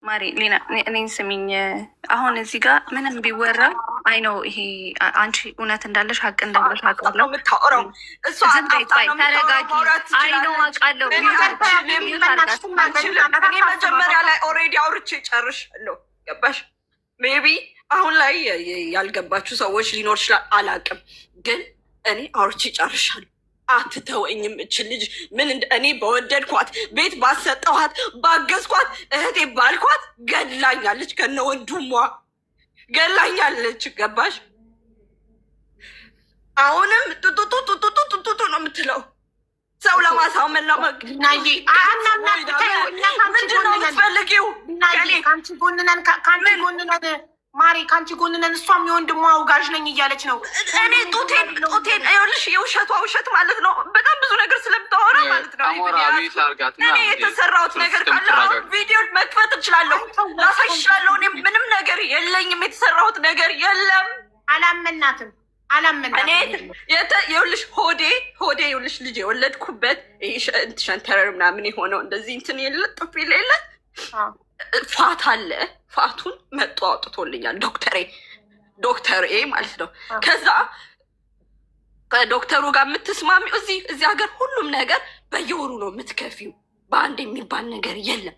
ማሪ ሊና እኔን ስሚኝ። አሁን እዚህ ጋር ምንም ቢወራ አይ ነው ይሄ አንቺ እውነት እንዳለሽ ሀቅ እንዳለሽ አውቃለሁ። ተረጋጊ። አይ ነው አውቃለሁ። መጀመሪያ ላይ ኦልሬዲ አውርቼ ጨርሻለሁ። ገባሽ? ሜቢ አሁን ላይ ያልገባችሁ ሰዎች ሊኖር ይችላል፣ አላውቅም። ግን እኔ አውርቼ ጨርሻለሁ። አትተወኝም እችል ልጅ ምን እኔ በወደድኳት ቤት ባሰጠኋት ባገዝኳት እህቴ ባልኳት ገድላኛለች፣ ከነ ወንድሟ ገድላኛለች። ገባሽ? አሁንም ጡጡጡጡጡጡጡ ነው የምትለው ሰው ለማሳመን ምንድን ነው የምትፈልጊው? ከአንቺ ጎንነን ማሪ ከአንቺ ጎንነን። እሷም የወንድሟ አውጋዥ ነኝ እያለች ነው። እኔ ጡቴን ይኸውልሽ፣ የውሸቷ ውሸት ማለት ነው። በጣም ብዙ ነገር ስለምታወራ ማለት ነው። እኔ የተሰራሁት ነገር ካለ አሁን ቪዲዮ መክፈት እችላለሁ፣ ላሳይሽ እችላለሁ። እኔ ምንም ነገር የለኝም፣ የተሰራሁት ነገር የለም። አላመናትም። ይኸውልሽ ሆዴ ይኸውልሽ ልጅ የወለድኩበት ሸንተረር ምናምን የሆነው እንደዚህ እንትን የለ ጥፍ የለ ፋት አለ። ፋቱን መጦ አውጥቶልኛል ዶክተሬ ማለት ነው። ከዛ ከዶክተሩ ጋር የምትስማሚው እዚህ ሀገር ሁሉም ነገር በየወሩ ነው የምትከፊው። በአንድ የሚባል ነገር የለም።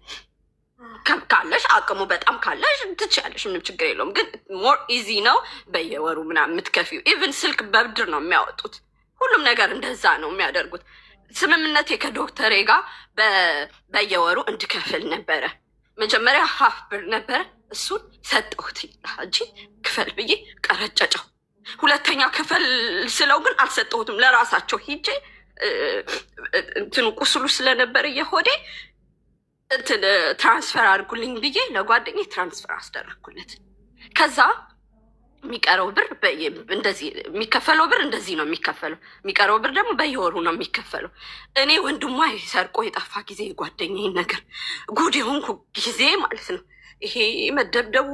ካለሽ አቅሙ በጣም ካለሽ ትችያለሽ፣ ምንም ችግር የለውም። ግን ሞር ኢዚ ነው በየወሩ ምናምን የምትከፊው። ኢቭን ስልክ በብድር ነው የሚያወጡት። ሁሉም ነገር እንደዛ ነው የሚያደርጉት። ስምምነቴ ከዶክተሬ ጋር በየወሩ እንድከፍል ነበረ። መጀመሪያ ሀፍ ብር ነበረ፣ እሱን ሰጠሁት እንጂ ክፈል ብዬ ቀረጨጨው። ሁለተኛ ክፈል ስለው ግን አልሰጠሁትም። ለራሳቸው ሂጄ እንትኑ ቁስሉ ስለነበረ የሆዴ እንትን ትራንስፈር አድርጉልኝ ብዬ ለጓደኛዬ ትራንስፈር አስደረግኩለት። ከዛ የሚቀረው ብር እንደዚህ የሚከፈለው ብር እንደዚህ ነው የሚከፈለው። የሚቀረው ብር ደግሞ በየወሩ ነው የሚከፈለው። እኔ ወንድሟ ሰርቆ የጠፋ ጊዜ ጓደኛዬን ነገር ጉድ የሆንኩ ጊዜ ማለት ነው። ይሄ መደብደቡ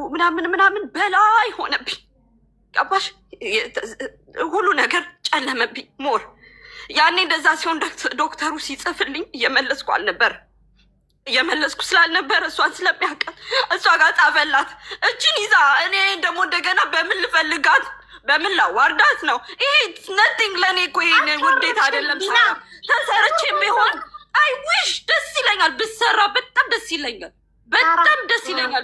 ምናምን በላይ ሆነብኝ። ገባሽ? ሁሉ ነገር ጨለመብኝ ሞር። ያኔ እንደዛ ሲሆን ዶክተሩ ሲጽፍልኝ እየመለስኩ ስላልነበረ እሷን ስለሚያውቃት እሷ ጋር ጻፈላት። እችን ይዛ እኔ ደግሞ እንደገና በምን ልፈልጋት በምን ላዋርዳት ነው? ይሄ ነቲንግ ለእኔ እኮ ይሄ ውዴት አይደለም። ተሰርቼም ቢሆን አይ ዊሽ ደስ ይለኛል ብሰራ፣ በጣም ደስ ይለኛል፣ በጣም ደስ ይለኛል።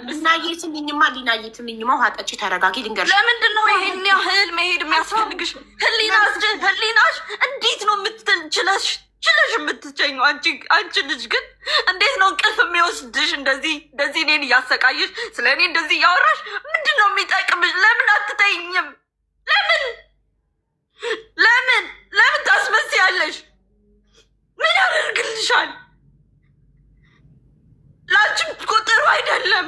ሊናዬ ትምኝማ ውሃ ጠጪ፣ ተረጋጊ። ልንገርሽ ለምንድን ነው ይሄን ያህል መሄድ የሚያስፈልግሽ? ህሊናሽ እንዴት ነው ችለሽ የምትቸኘው? አንቺ ልጅ ግን እንዴት ነው እንቅልፍ የሚወስድሽ? እንደዚህ እኔን እያሰቃየሽ ስለ እኔ እንደዚህ እያወራሽ ምንድን ነው የሚጠቅምሽ? ለምን አትተኝም? ለምን ታስመስያለሽ? ምን ያደርግልሻል? ለአንቺም ቁጥሩ አይደለም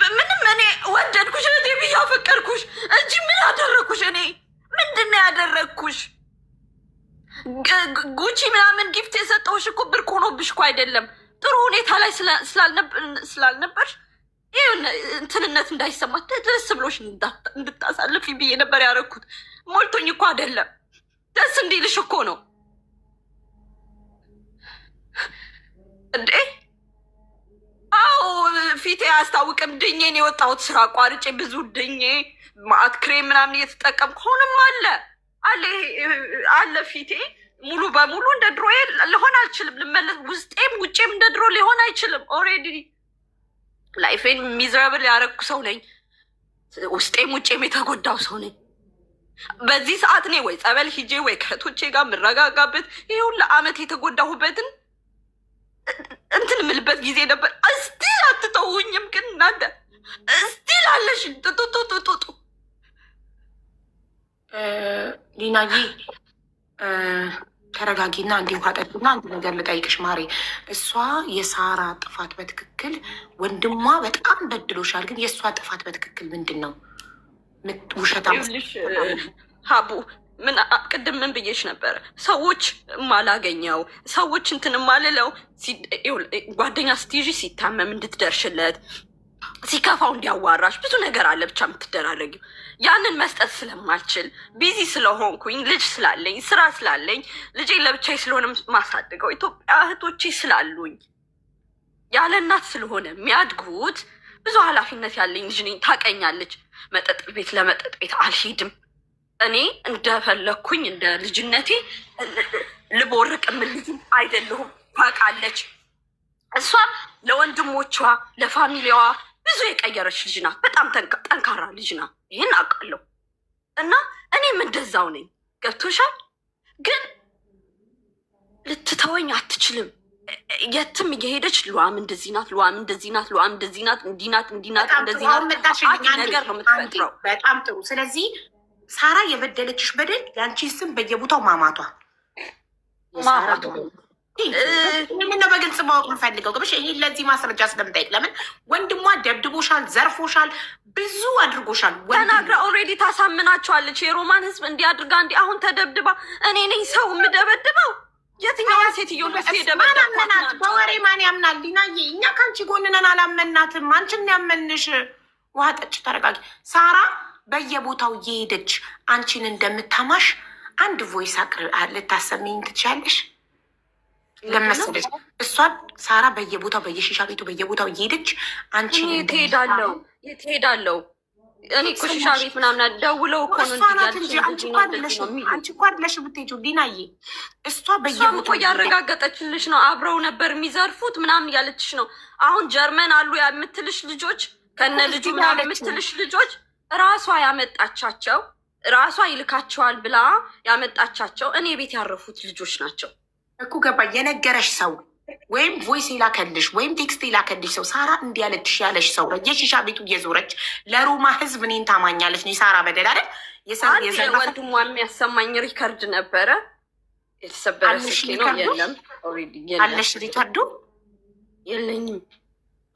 ምንም። እኔ ወደድኩሽ እህቴ ብዬ አፈቀርኩሽ እንጂ ምን ያደረግኩሽ? እኔ ምንድን ነው ያደረግኩሽ? ጉቺ ምናምን ጊፍት የሰጠውሽ እኮ ብርቅ ሆኖብሽ እኮ አይደለም። ጥሩ ሁኔታ ላይ ስላልነበርሽ ይህ እንትንነት እንዳይሰማት ደስ ብሎሽ እንድታሳልፊ ብዬ ነበር ያደረግኩት። ሞልቶኝ እኮ አይደለም፣ ደስ እንዲልሽ እኮ ነው እንዴ። አዎ ፊቴ አያስታውቅም። ድኜን የወጣሁት ስራ አቋርጬ ብዙ ድኜ ማአት ክሬም ምናምን እየተጠቀምኩ አሁንም አለ ፊቴ ሙሉ በሙሉ እንደ ድሮ ሊሆን አልችልም። ልመለስ ውስጤም ውጬም እንደ ድሮ ሊሆን አይችልም። ኦልሬዲ ላይፌን ሚዝራብል ያደረግኩ ሰው ነኝ። ውስጤም ውጬም የተጎዳው ሰው ነኝ። በዚህ ሰዓት እኔ ወይ ጸበል ሂጄ ወይ ከእህቶቼ ጋር የምረጋጋበት ይህ ሁሉ አመት የተጎዳሁበትን እንትን የምልበት ጊዜ ነበር። እስቲል አትተውኝም ግን እናንተ እስቲል አለሽ ጡጡጡጡጡ። ሊናዬ ተረጋጊና እንዲሁ ካጠጡና አንድ ነገር ልጠይቅሽ ማሬ። እሷ የሳራ ጥፋት በትክክል ወንድሟ በጣም በድሎሻል፣ ግን የእሷ ጥፋት በትክክል ምንድን ነው? ውሸታ ሀቡ ምን ቅድም ምን ብዬሽ ነበረ? ሰዎች ማላገኘው ሰዎች እንትን ማልለው ጓደኛ ስትይዥ ሲታመም እንድትደርሽለት፣ ሲከፋው እንዲያዋራሽ ብዙ ነገር አለ ብቻ የምትደራረጊው። ያንን መስጠት ስለማልችል ቢዚ ስለሆንኩኝ ልጅ ስላለኝ ስራ ስላለኝ ልጄን ለብቻዬ ስለሆነ ማሳድገው ኢትዮጵያ እህቶቼ ስላሉኝ ያለ እናት ስለሆነ የሚያድጉት ብዙ ኃላፊነት ያለኝ ልጅ ነኝ። ታውቀኛለች። መጠጥ ቤት ለመጠጥ ቤት አልሄድም። እኔ እንደፈለግኩኝ እንደ ልጅነቴ ልቦርቅ የምልጅ አይደለሁም። ታውቃለች። እሷም ለወንድሞቿ ለፋሚሊዋ ብዙ የቀየረች ልጅ ናት። በጣም ጠንካራ ልጅ ናት። ይህን አውቃለሁ። እና እኔም እንደዛው ነኝ። ገብቶሻል? ግን ልትተወኝ አትችልም። የትም እየሄደች ሉዋም እንደዚህ ናት፣ ሉዋም እንደዚህ ናት፣ ሉዋም እንደዚህ ናት፣ እንዲህ ናት፣ እንዲህ ናት፣ እንደዚህ ናት ነገር ነው የምትፈጥረው። በጣም ጥሩ። ስለዚህ ሳራ የበደለችሽ በደል ያንቺን ስም በየቦታው ማማቷ ይህንን ነው በግልጽ ማወቅ የምፈልገው። ግብሽ ይህን ለዚህ ማስረጃ ስለምጠይቅ፣ ለምን ወንድሟ ደብድቦሻል፣ ዘርፎሻል፣ ብዙ አድርጎሻል። ተናግራ ኦልሬዲ ታሳምናቸዋለች። የሮማን ህዝብ እንዲያድርጋ እንዲ አሁን ተደብድባ እኔ ነኝ ሰው የምደበድበው? የትኛውን ሴትዮ ልስ የደበደብናት? በወሬ ማን ያምናል? ሊናዬ እኛ ከአንቺ ጎንነን አላመናትም። አንቺን ያመንሽ። ውሃ ጠጭ፣ ተረጋጊ። ሳራ በየቦታው እየሄደች አንቺን እንደምታማሽ አንድ ቮይስ ልታሰሚኝ ትችያለሽ? ለመሰለች እሷን ሳራ በየቦታው በየሺሻ ቤቱ በየቦታው እየሄደች አንቺን የት ሄዳለው? እኔ እኮ ሺሻ ቤት ምናምን ደውለው እኮ ነው እንጂ አንቺ እኮ አይደለሽ የምትሄጂው ሊናዬ። እሷ በየቦታው እኮ እያረጋገጠችልሽ ነው። አብረው ነበር የሚዘርፉት ምናምን እያለችሽ ነው። አሁን ጀርመን አሉ የምትልሽ ልጆች ከነ ልጁ ምናምን የምትልሽ ልጆች ራሷ ያመጣቻቸው ራሷ ይልካቸዋል ብላ ያመጣቻቸው እኔ ቤት ያረፉት ልጆች ናቸው እኮ። ገባ የነገረሽ ሰው ወይም ቮይስ የላከልሽ ወይም ቴክስት የላከልሽ ሰው ሳራ እንዲያለችሽ ያለሽ ሰው በየሺሻ ቤቱ እየዞረች ለሮማ ህዝብ እኔን ታማኛለች ነው የሳራ በደል አይደል? ወንድሟ የሚያሰማኝ ሪከርድ ነበረ። የተሰበረ ስልኬ ነው። የለም አለሽ ሪከርዱ? የለኝም።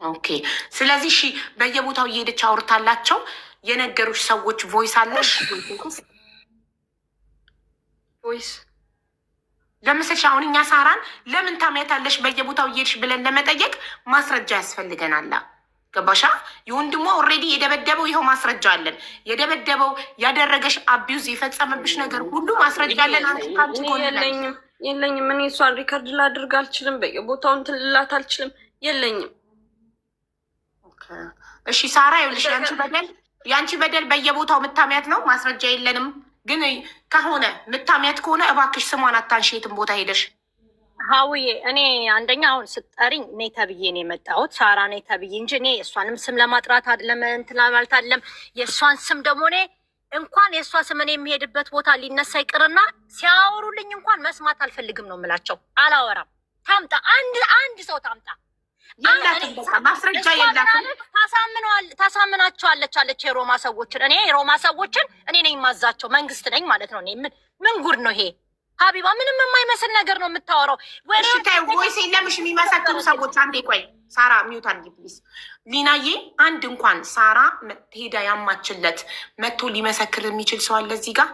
ኦኬ። ስለዚህ እሺ፣ በየቦታው እየሄደች አውርታላቸው የነገሩሽ ሰዎች ቮይስ አለሽ? ቮይስ ለምሳሌ አሁን እኛ ሳራን ለምን ታማያታለሽ በየቦታው እየሄድሽ ብለን ለመጠየቅ ማስረጃ ያስፈልገናል። ገባሻ? የወንድሟ ኦልሬዲ የደበደበው ይኸው ማስረጃ አለን። የደበደበው ያደረገሽ አቢዩዝ የፈጸመብሽ ነገር ሁሉ ማስረጃ አለን። አንቺ የለኝም። እኔ እሷን ሪከርድ ላድርግ አልችልም። በየቦታው እንትን ልላት አልችልም። የለኝም። እሺ ሳራ ይኸውልሽ፣ ያንቺ በደል በየቦታው ምታሚያት ነው። ማስረጃ የለንም ግን ከሆነ ምታሚያት ከሆነ እባክሽ ስሟን አታንሺ የትም ቦታ ሄደሽ። ሀውዬ እኔ አንደኛ አሁን ስጠሪኝ እኔ ተብዬ ነው የመጣሁት፣ ሳራ እኔ ተብዬ እንጂ እኔ የእሷንም ስም ለማጥራት አይደለም እንትን ማለት አይደለም። የእሷን ስም ደግሞ እኔ እንኳን የእሷ ስም እኔ የሚሄድበት ቦታ ሊነሳ ይቅርና ሲያወሩልኝ እንኳን መስማት አልፈልግም ነው የምላቸው። አላወራም። ታምጣ አንድ ሰው ታምጣ። ማስረጃ የላትም። ታሳምናቸዋለች አለች የሮማ ሰዎችን። እኔ የሮማ ሰዎችን እኔ ነኝ የማዛቸው፣ መንግስት ነኝ ማለት ነው። ምን ጉድ ነው ይሄ? ሀቢባ ምንም የማይመስል ነገር ነው የምታወራው። ወይስ የለምሽ የሚመሰክሩ ሰዎች? አንዴ ቆይ ሳራ ሚዩት አድርጊ ፕሊዝ። ሊናዬ አንድ እንኳን ሳራ ሄዳ ያማችለት መጥቶ ሊመሰክር የሚችል ሰው አለ እዚህ ጋር?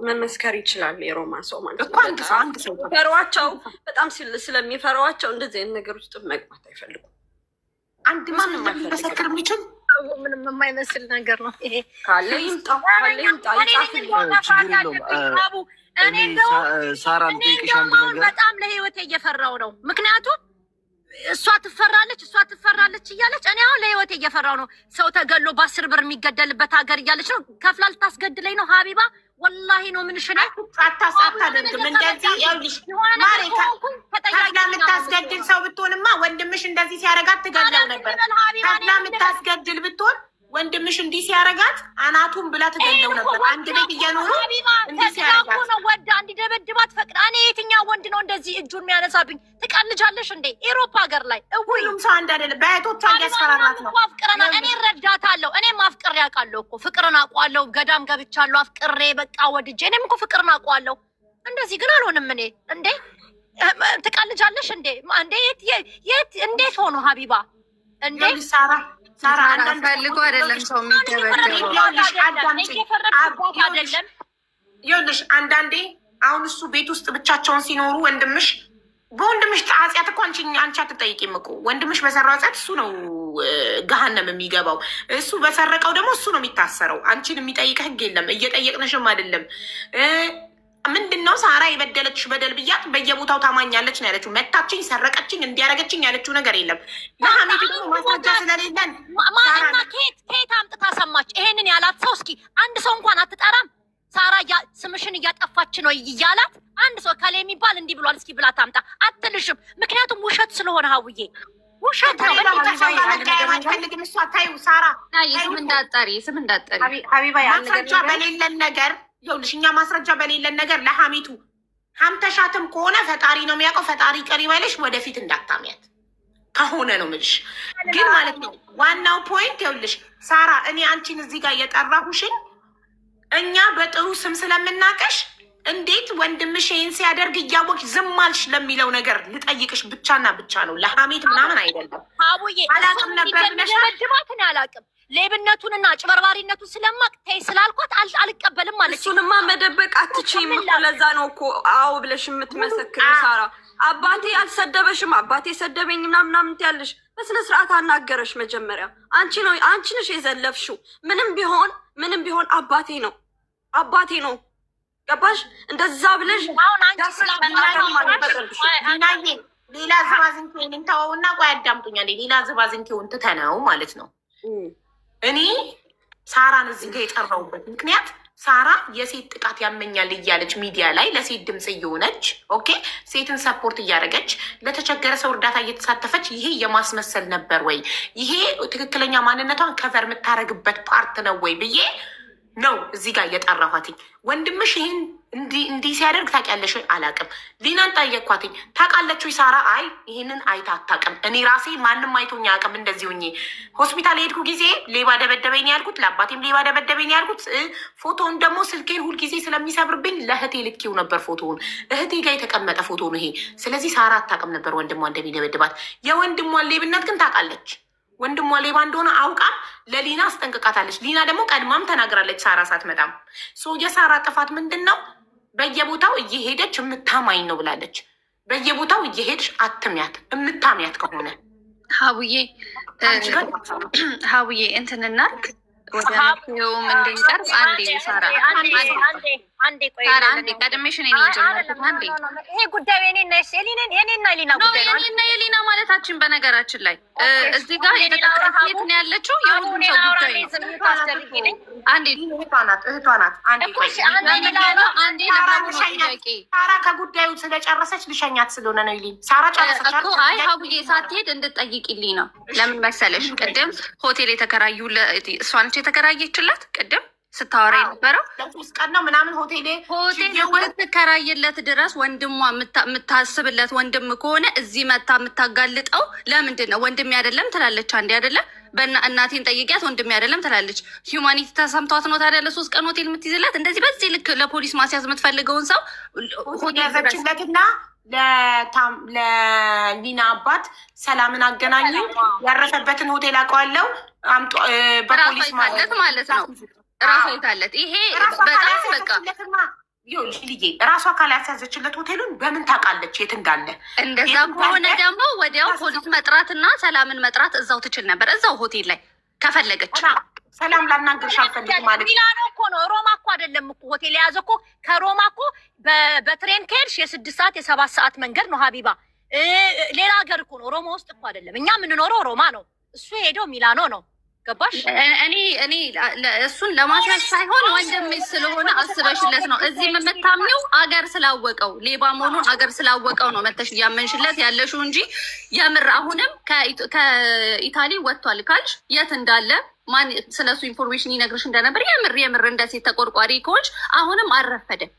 መመስከር ይችላል የሮማ ሰው ማለት ነው። ፈሯቸው በጣም ስለሚፈሯቸው እንደዚህ አይነት ነገር ውስጥ መግባት አይፈልጉም። አንድ ማን መመስከር የሚችል ምንም የማይመስል ነገር ነው ይሄ። ካለ ይምጣ። በጣም ለህይወቴ እየፈራው ነው። ምክንያቱም እሷ ትፈራለች እያለች እኔ አሁን ለህይወቴ እየፈራው ነው። ሰው ተገሎ በ10 ብር የሚገደልበት ሀገር እያለች ነው። ከፍላ ልታስገድለኝ ነው ሀቢባ። ወላሂ ነው ምንሽ ነ አታደርግም እንደዚህ። ይኸውልሽ ማሬ ከፍላ የምታስገድል ሰው ብትሆንማ ወንድምሽ እንደዚህ ሲያረጋት ትገለው ነበር። ከፍላ የምታስገድል ብትሆን ወንድምሽ እንዲህ ሲያረጋት አናቱን ብላ ትገለው ነበር። አንድ ቤት እየኖሩ እንዲህ ሲያረጋት ነው ወዳ እንዲደበድባት ፈቅዳ። እኔ የትኛው ወንድ ነው እንደዚህ እጁን የሚያነሳብኝ? ትቀልጃለሽ እንዴ? ኤሮፓ ሀገር ላይ ሁሉም ሰው አንድ አይደለም። በእህቶቿ እያስፈራራት ነው። አፍቅረና እኔ እረዳታለሁ። እኔም አፍቅሬ አውቃለሁ እኮ ፍቅርን አውቀዋለሁ። ገዳም ገብቻለሁ አፍቅሬ በቃ ወድጄ። እኔም እኮ ፍቅርን አውቀዋለሁ። እንደዚህ ግን አልሆንም እኔ። እንዴ ትቀልጃለሽ እንዴ? እንዴት ሆኖ ሀቢባ እንዴ? ሳራ አንዳንድ ፈልጎ አይደለም ሰው የሚደበደበው። ይኸውልሽ አንዳንዴ አሁን እሱ ቤት ውስጥ ብቻቸውን ሲኖሩ ወንድምሽ በወንድምሽ ኃጢአት እኮ አንቺ አትጠይቂም እኮ። ወንድምሽ በሰራው ኃጢአት እሱ ነው ገሃነም የሚገባው። እሱ በሰረቀው ደግሞ እሱ ነው የሚታሰረው። አንቺን የሚጠይቅ ህግ የለም። እየጠየቅንሽም አይደለም። ምንድነው ሳራ የበደለችሽ በደል ብያት በየቦታው ታማኛለች ነው ያለችው። መታችኝ፣ ሰረቀችኝ፣ እንዲያረገችኝ ያለችው ነገር የለም። ለሀሜት ደግሞ ማስረጃ ስለሌለን ማና ከየት አምጥታ ሰማች? ይሄንን ያላት ሰው እስኪ አንድ ሰው እንኳን አትጠራም? ሳራ ስምሽን እያጠፋች ነው እያላት አንድ ሰው ከላይ የሚባል እንዲህ ብሏል እስኪ ብላ ታምጣ አትልሽም። ምክንያቱም ውሸት ስለሆነ ሀውዬ ውሸት ነው። ፈልግም እሷ ታዩ ሳራ ስም እንዳጠሪ ማስረጃ በሌለን ነገር ይኸውልሽ፣ እኛ ማስረጃ በሌለን ነገር ለሀሜቱ ሀምተሻትም ከሆነ ፈጣሪ ነው የሚያውቀው። ፈጣሪ ቀሪ በልሽ፣ ወደፊት እንዳታሚያት ከሆነ ነው የምልሽ። ግን ማለት ነው ዋናው ፖይንት ይኸውልሽ ሳራ፣ እኔ አንቺን እዚህ ጋር የጠራሁሽን እኛ በጥሩ ስም ስለምናቀሽ እንዴት ወንድምሽ ይህን ሲያደርግ እያወቅሽ ዝም አልሽ ለሚለው ነገር ልጠይቅሽ ብቻና ብቻ ነው። ለሀሜት ምናምን አይደለም። አቡዬ አላቅም ነበር ብለሽመድባትን አላቅም ሌብነቱንና ጭበርባሪነቱን ስለማቅ ተይ ስላልኳት አልቀበልም አለች። እሱንማ መደበቅ አትችይም። ለዛ ነው እኮ አዎ ብለሽ የምትመሰክር ሳራ። አባቴ አልሰደበሽም፣ አባቴ ሰደበኝ ምናምን ትያለሽ። በስነ ስርዓት አናገረሽ መጀመሪያ። አንቺ ነሽ የዘለፍሽው። ምንም ቢሆን አባቴ ነው። ገባሽ? እንደዛ ብለሽ አሁን አንቺ ሌላ ዝባዝንኬውን እንተወውና ቆይ አዳምጡኛል። ሌላ ዝባዝንኬውን ትተነው ማለት ነው። እኔ ሳራን እዚህ ጋር የጠራሁበት ምክንያት ሳራ የሴት ጥቃት ያመኛል እያለች ሚዲያ ላይ ለሴት ድምፅ እየሆነች ኦኬ፣ ሴትን ሰፖርት እያደረገች ለተቸገረ ሰው እርዳታ እየተሳተፈች ይሄ የማስመሰል ነበር ወይ? ይሄ ትክክለኛ ማንነቷን ከቨር የምታደርግበት ፓርት ነው ወይ ብዬ ነው እዚህ ጋር እየጠራኋትኝ። ወንድምሽ ይህን እንዲህ ሲያደርግ ታውቂያለሽ ወይ? አላውቅም። ሊናን ጠየኳትኝ። ታውቃለች ወይ ሳራ? አይ ይህንን አይታ አታውቅም። እኔ ራሴ ማንም አይቶኝ አያውቅም። እንደዚህ ሆኜ ሆስፒታል የሄድኩ ጊዜ ሌባ ደበደበኝ ያልኩት፣ ለአባቴም ሌባ ደበደበኝ ያልኩት። ፎቶውን ደግሞ ስልኬን ሁልጊዜ ስለሚሰብርብኝ ለእህቴ ልኬው ነበር። ፎቶውን እህቴ ጋር የተቀመጠ ፎቶ ነው ይሄ። ስለዚህ ሳራ አታውቅም ነበር ወንድሟ እንደሚደበድባት። የወንድሟን ሌብነት ግን ታውቃለች። ወንድሟ ሌባ እንደሆነ አውቃ ለሊና አስጠንቅቃታለች። ሊና ደግሞ ቀድማም ተናግራለች ሳራ ሳትመጣም። የሳራ ጥፋት ምንድን ነው? በየቦታው እየሄደች የምታማኝ ነው ብላለች። በየቦታው እየሄድሽ አትሚያት፣ የምታሚያት ከሆነ ሀቡዬ እንትን እናድርግ ወደ መፍትሄውም እንድንቀርብ። አንዴ ሳራ አንዴ ቀድሜሽ እኔ ጀመርኩት። አንዴ ይሄ ጉዳዩ የኔና የሊና ጉዳይ ነው። የኔና የሊና ማለታችን በነገራችን ላይ እዚህ ጋር የተጠቀሰት ሴት ነው ያለችው። የሁሉም ሰው ጉዳይ ነው። አንዴ እህቷ ናት። ሳራ ከጉዳዩ ስለጨረሰች ልሸኛት ስለሆነ ነው። ይሊ ሳራ ጨረሰች እኮ። አይ ሀቡዬ ሳትሄድ እንድጠይቅልኝ ነው። ለምን መሰለሽ? ቅድም ሆቴል የተከራዩ እሷ ነች የተከራየችላት። ቅድም ስታወራ የነበረው ቀን ነው ምናምን ሆቴል የምትከራይለት ድረስ ወንድሟ የምታስብለት ወንድም ከሆነ እዚህ መታ የምታጋልጠው ለምንድን ነው? ወንድሜ አይደለም ትላለች። አንዴ አይደለም እናቴን ጠይቂያት ወንድሜ አይደለም ትላለች። ሂውማኒቲ ተሰምቷት ነው ታዲያ ለሶስት ቀን ሆቴል የምትይዝለት? እንደዚህ በዚህ ልክ ለፖሊስ ማስያዝ የምትፈልገውን ሰው ሆቴል ያዘችለትና ለሊና አባት ሰላምን አገናኙ። ያረፈበትን ሆቴል አውቀዋለሁ በፖሊስ ማለት ነው። ራሷ የታለት ይሄ በጣም በቃ ልዬ ራሷ ካላያስያዘችለት ሆቴሉን በምን ታውቃለች የት እንዳለ? እንደዛ ከሆነ ደግሞ ወዲያው ፖሊስ መጥራትና ሰላምን መጥራት እዛው ትችል ነበር። እዛው ሆቴል ላይ ከፈለገች ሰላም ላናግርሽ አልፈልግም ማለት ሚላኖ እኮ ነው። ሮማ እኮ አይደለም እኮ ሆቴል የያዘ እኮ። ከሮማ እኮ በትሬን ከሄድሽ የ6 ሰዓት የ7 ሰዓት መንገድ ነው ሀቢባ። ሌላ ሀገር እኮ ነው። ሮማ ውስጥ እኮ አይደለም። እኛ የምንኖረው ሮማ ነው። እሱ ሄደው ሚላኖ ነው። ገባሽ? እኔ እሱን ለማስያዝ ሳይሆን ወንድሜ ስለሆነ አስበሽለት ነው። እዚህ የምታምኘው አገር ስላወቀው ሌባ መሆኑን አገር ስላወቀው ነው መተሽ እያመንሽለት ያለሽው እንጂ የምር አሁንም ከኢታሊ ወጥቷል ካልሽ የት እንዳለ ማን ስለሱ ኢንፎርሜሽን ይነግርሽ እንደነበር የምር እንደ ሴት ተቆርቋሪ ከሆንሽ አሁንም አልረፈደም።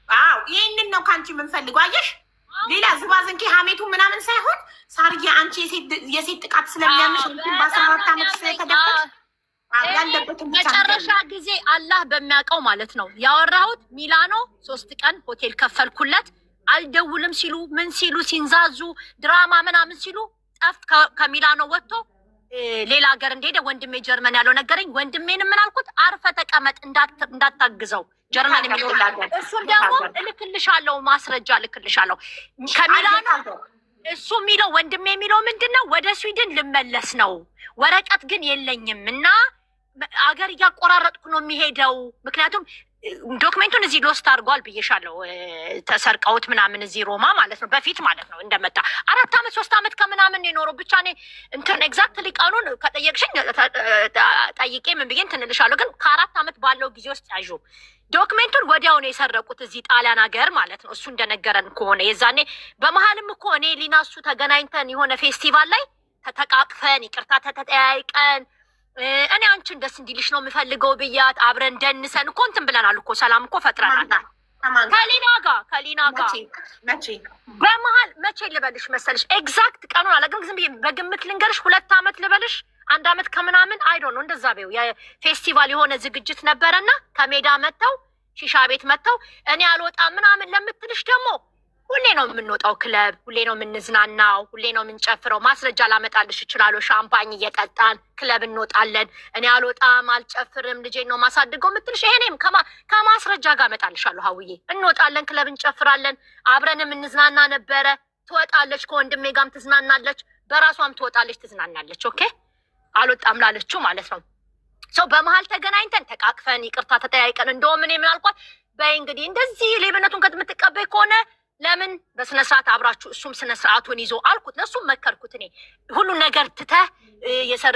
አዎ ይህንን ነው ከአንቺ የምንፈልገው። አየሽ ሌላ ዝባዝንኬ ሀሜቱ ምናምን ሳይሆን ሳርዬ አንቺ የሴት ጥቃት ስለሚያምሽ በ14 ዓመት ስለተደፈች ያለበትን መጨረሻ ጊዜ አላህ በሚያውቀው ማለት ነው ያወራሁት። ሚላኖ 3 ቀን ሆቴል ከፈልኩለት። አልደውልም ሲሉ ምን ሲሉ ሲንዛዙ ድራማ ምናምን ሲሉ ጠፍ ከሚላኖ ወጥቶ ሌላ ሀገር እንደሄደ ወንድሜ ጀርመን ያለው ነገረኝ። ወንድሜን ምን አልኩት? አርፈ ተቀመጥ እንዳታግዘው ጀርመን የሚኖር እሱም ደግሞ እልክልሻለሁ ማስረጃ እልክልሻለሁ ከሚላኖ። እሱ የሚለው ወንድሜ የሚለው ምንድን ነው? ወደ ስዊድን ልመለስ ነው፣ ወረቀት ግን የለኝም እና አገር እያቆራረጥኩ ነው የሚሄደው። ምክንያቱም ዶክሜንቱን እዚህ ሎስት አድርጓል ብዬሻለሁ። ተሰርቀውት ምናምን እዚህ ሮማ ማለት ነው በፊት ማለት ነው እንደመጣ 4 ዓመት 3 ዓመት ከምናምን የኖረው ብቻ እኔ እንትን ኤግዛክትሊ ቀኑን ከጠየቅሽኝ ጠይቄ ምን ብዬ እንትን እልሻለሁ። ግን ከ4 ዓመት ባለው ጊዜ ውስጥ ያዡ ዶክሜንቱን ወዲያው ነው የሰረቁት እዚህ ጣሊያን ሀገር ማለት ነው። እሱ እንደነገረን ከሆነ የዛኔ በመሀልም እኮ እኔ ሊና እሱ ተገናኝተን የሆነ ፌስቲቫል ላይ ተቃቅፈን ይቅርታ ተጠያይቀን እኔ አንቺን ደስ እንዲልሽ ነው የምፈልገው ብያት አብረን ደንሰን እኮ እንትን ብለናል እኮ ሰላም እኮ ፈጥረናል ከሊና ጋር በመሀል መቼ ልበልሽ መሰልሽ ኤግዛክት ቀኑን አላውቅም። ዝም ብዬ በግምት ልንገርሽ 2 ዓመት ልበልሽ 1 ዓመት ከምናምን አይዶ ነው እንደዛ ቤው የፌስቲቫል የሆነ ዝግጅት ነበረና ከሜዳ መጥተው ሺሻ ቤት መጥተው እኔ አልወጣም ምናምን ለምትልሽ ደግሞ ሁሌ ነው የምንወጣው ክለብ፣ ሁሌ ነው የምንዝናናው፣ ሁሌ ነው የምንጨፍረው። ማስረጃ ላመጣልሽ እችላለሁ። ሻምፓኝ እየጠጣን ክለብ እንወጣለን። እኔ አልወጣም አልጨፍርም ልጄን ነው ማሳድገው የምትልሽ ይሄኔም ከማስረጃ ጋር እመጣልሻለሁ። ሀውዬ እንወጣለን፣ ክለብ እንጨፍራለን፣ አብረንም እንዝናና ነበረ። ትወጣለች፣ ከወንድሜ ጋርም ትዝናናለች፣ በራሷም ትወጣለች ትዝናናለች። ኦኬ አልወጣም ላለችው ማለት ነው። ሰው በመሀል ተገናኝተን ተቃቅፈን ይቅርታ ተጠያይቀን እንደውም እኔ ምን አልኳት፣ በይ እንግዲህ እንደዚህ ሌብነቱን ከምትቀበይ ከሆነ ለምን በስነ ስርዓት አብራችሁ እሱም ስነ ስርዓቱን ይዞ አልኩት። ለሱም መከርኩት። እኔ ሁሉን ነገር ትተህ